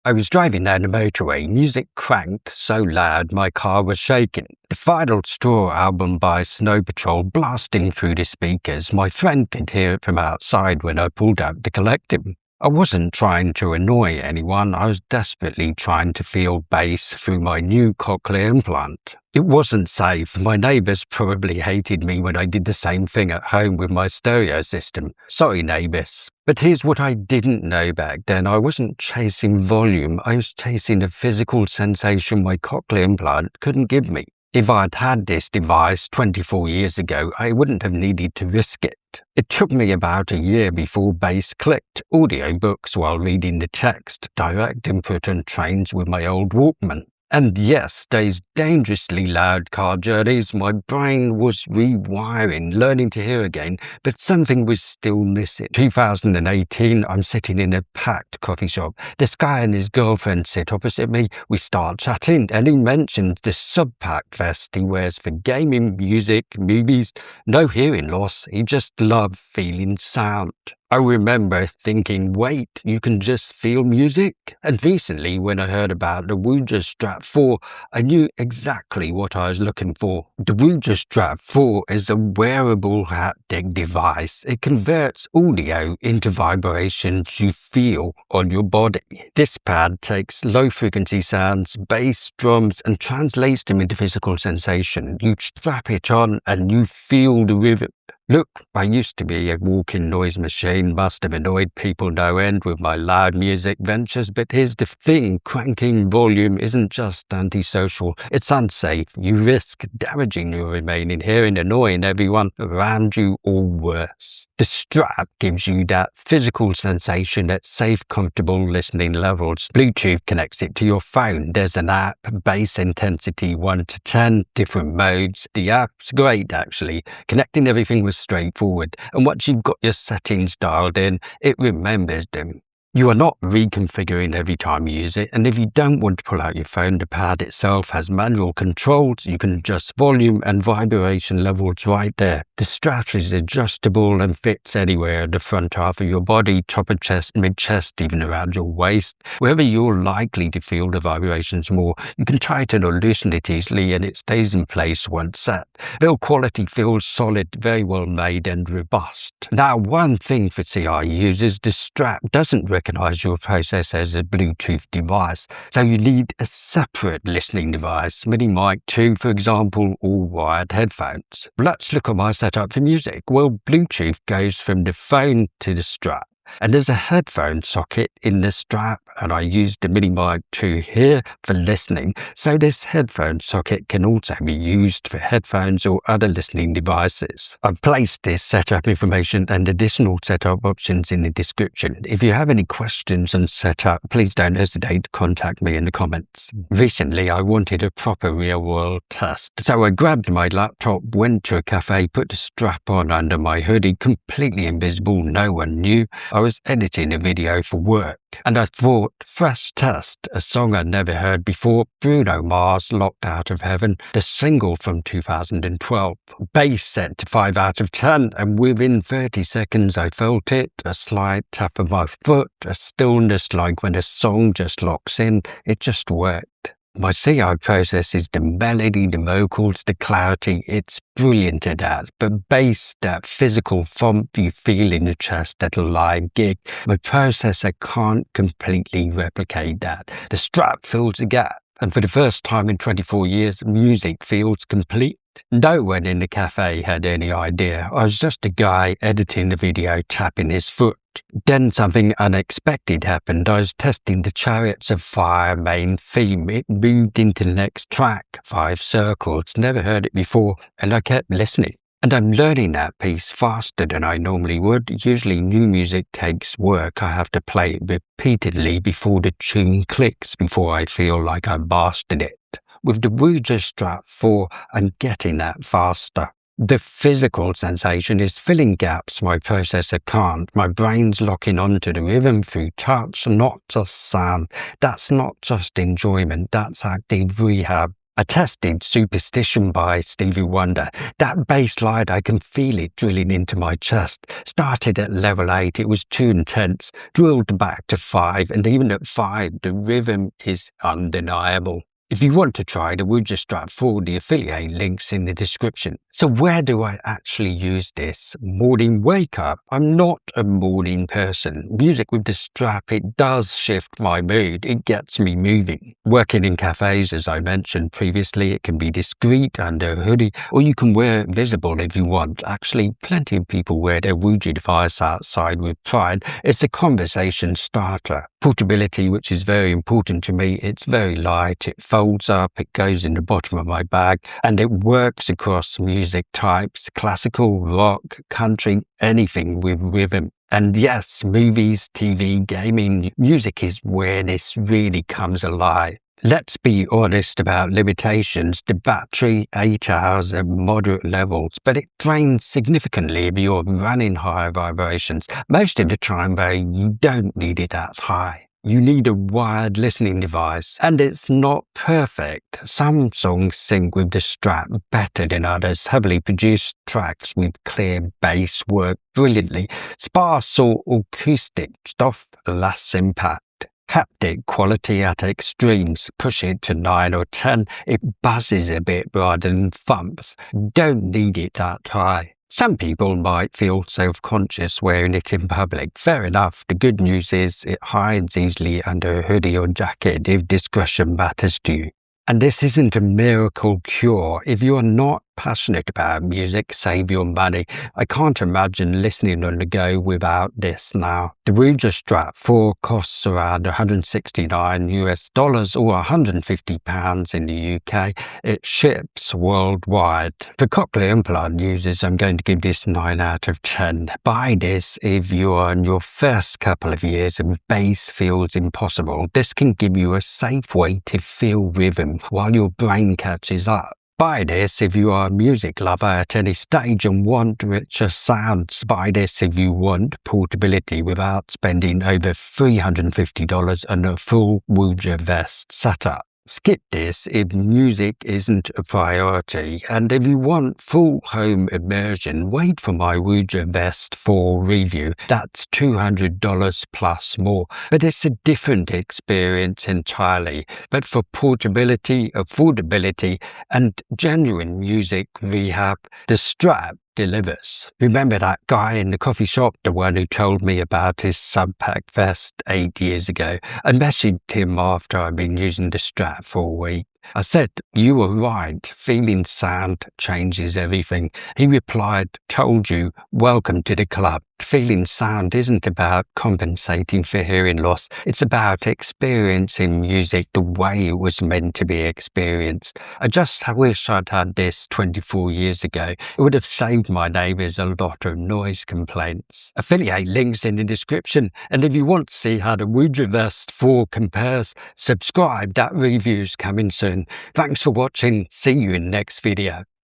I was driving down the motorway, music cranked so loud my car was shaking. The Final Straw album by Snow Patrol blasting through the speakers. My friend could hear it from outside when I pulled out to collect him. I wasn't trying to annoy anyone, I was desperately trying to feel bass through my new Cochlear Implant. It wasn't safe. My neighbours probably hated me when I did the same thing at home with my stereo system. Sorry, neighbours. But here's what I didn't know back then. I wasn't chasing volume, I was chasing a physical sensation my Cochlear Implant couldn't give me. If I'd had this device 24 years ago, I wouldn't have needed to risk it. It took me about a year before bass clicked. Audiobooks while reading the text, direct input on trains with my old Walkman. And yes, those dangerously loud car journeys, my brain was rewiring, learning to hear again, but something was still missing. 2018, I'm sitting in a packed coffee shop. This guy and his girlfriend sit opposite me. We start chatting, and he mentions the sub-pack vest he wears for gaming, music, movies. No hearing loss, he just loved feeling sound. I remember thinking, wait, you can just feel music? And recently, when I heard about the Woojer Strap 4, I knew exactly what I was looking for. The Woojer Strap 4 is a wearable haptic device. It converts audio into vibrations you feel on your body. This pad takes low-frequency sounds, bass, drums, and translates them into physical sensation. You strap it on and you feel the rhythm. Look, I used to be a walking noise machine, must have annoyed people no end with my loud music ventures, but here's the thing, cranking volume isn't just antisocial, it's unsafe. You risk damaging your remaining hearing, annoying everyone around you, or worse. The strap gives you that physical sensation at safe, comfortable listening levels. Bluetooth connects it to your phone. There's an app, bass intensity 1 to 10, different modes. The app's great actually, connecting everything was straightforward, and once you've got your settings dialed in, it remembers them. You are not reconfiguring every time you use it, and if you don't want to pull out your phone, the pad itself has manual controls. You can adjust volume and vibration levels right there. The strap is adjustable and fits anywhere, the front half of your body, top of chest, mid-chest, even around your waist. Wherever you're likely to feel the vibrations more, you can tighten or loosen it easily and it stays in place once set. Build quality feels solid, very well made and robust. Now, one thing for CI users, the strap doesn't recognize your processor as a Bluetooth device, so you need a separate listening device, mini mic 2 for example, or wired headphones. Let's look at my setup for music. Well, Bluetooth goes from the phone to the strap, and there's a headphone socket in the strap, and I use the mini mic 2 here for listening, so this headphone socket can also be used for headphones or other listening devices. I've placed this setup information and additional setup options in the description. If you have any questions on setup, please don't hesitate to contact me in the comments. Recently, I wanted a proper real-world test, so I grabbed my laptop, went to a cafe, put the strap on under my hoodie, completely invisible, no one knew. I was editing a video for work, and I thought, fresh test, a song I'd never heard before, Bruno Mars, Locked Out of Heaven, the single from 2012. Bass set to 5 out of 10, and within 30 seconds I felt it, a slight tap of my foot, a stillness like when a song just locks in. It just worked. My CI processes the melody, the vocals, the clarity. It's brilliant at that. But bass, that physical thump you feel in the chest at a live gig, my processor can't completely replicate that. The strap fills the gap. And for the first time in 24 years, music feels complete. No one in the cafe had any idea. I was just a guy editing the video, tapping his foot. Then something unexpected happened. I was testing the Chariots of Fire main theme. It moved into the next track, 5 circles, never heard it before, and I kept listening. And I'm learning that piece faster than I normally would. Usually new music takes work. I have to play it repeatedly before the tune clicks, before I feel like I mastered it. With the Woojer Strap 4, I'm getting that faster. The physical sensation is filling gaps my processor can't. My brain's locking onto the rhythm through touch, not just sound. That's not just enjoyment, that's active rehab. I tested Superstition by Stevie Wonder. That bass line, I can feel it drilling into my chest. Started at level 8, it was too intense, drilled back to 5, and even at 5, the rhythm is undeniable. If you want to try the Woojer Strap 4, the affiliate link's in the description. So where do I actually use this? Morning wake up. I'm not a morning person. Music with the strap, it does shift my mood. It gets me moving. Working in cafes, as I mentioned previously, it can be discreet under a hoodie, or you can wear it visible if you want. Actually, plenty of people wear their Woojer device outside with pride. It's a conversation starter. Portability, which is very important to me. It's very light, it folds up, it goes in the bottom of my bag, and it works across music types, classical, rock, country, anything with rhythm. And yes, movies, TV, gaming, music is where this really comes alive. Let's be honest about limitations. The battery, 8 hours at moderate levels, but it drains significantly if you're running high vibrations. Most of the time, though, you don't need it that high. You need a wired listening device, and it's not perfect. Some songs sync with the strap better than others. Heavily produced tracks with clear bass work brilliantly. Sparse or acoustic stuff, less impact. Haptic quality at extremes. Push it to 9 or 10, it buzzes a bit rather than thumps. Don't need it that high. Some people might feel self-conscious wearing it in public. Fair enough. The good news is it hides easily under a hoodie or jacket if discretion matters to you. And this isn't a miracle cure. If you're not passionate about music, save your money. I can't imagine listening on the go without this now. The Woojer Strap 4 costs around $169 or £150 in the UK. It ships worldwide. For Cochlear Implant users, I'm going to give this 9 out of 10. Buy this if you're in your first couple of years and bass feels impossible. This can give you a safe way to feel rhythm while your brain catches up. Buy this if you are a music lover at any stage and want richer sounds. Buy this if you want portability without spending over $350 on a full Woojer vest setup. Skip this if music isn't a priority, and if you want full home immersion, wait for my Woojer Vest 4 review. That's $200 plus more, but it's a different experience entirely. But for portability, affordability, and genuine music rehab, the strap delivers. Remember that guy in the coffee shop, the one who told me about his subpack vest 8 years ago? I messaged him after I'd been using the strap for a week. I said, "You were right, feeling sound changes everything." He replied, "Told you, welcome to the club." Feeling sound isn't about compensating for hearing loss. It's about experiencing music the way it was meant to be experienced. I just wish I'd had this 24 years ago. It would have saved my neighbours a lot of noise complaints. Affiliate links in the description, and if you want to see how the Woojer Vest 4 compares, subscribe. That review's coming soon. Thanks for watching. See you in the next video.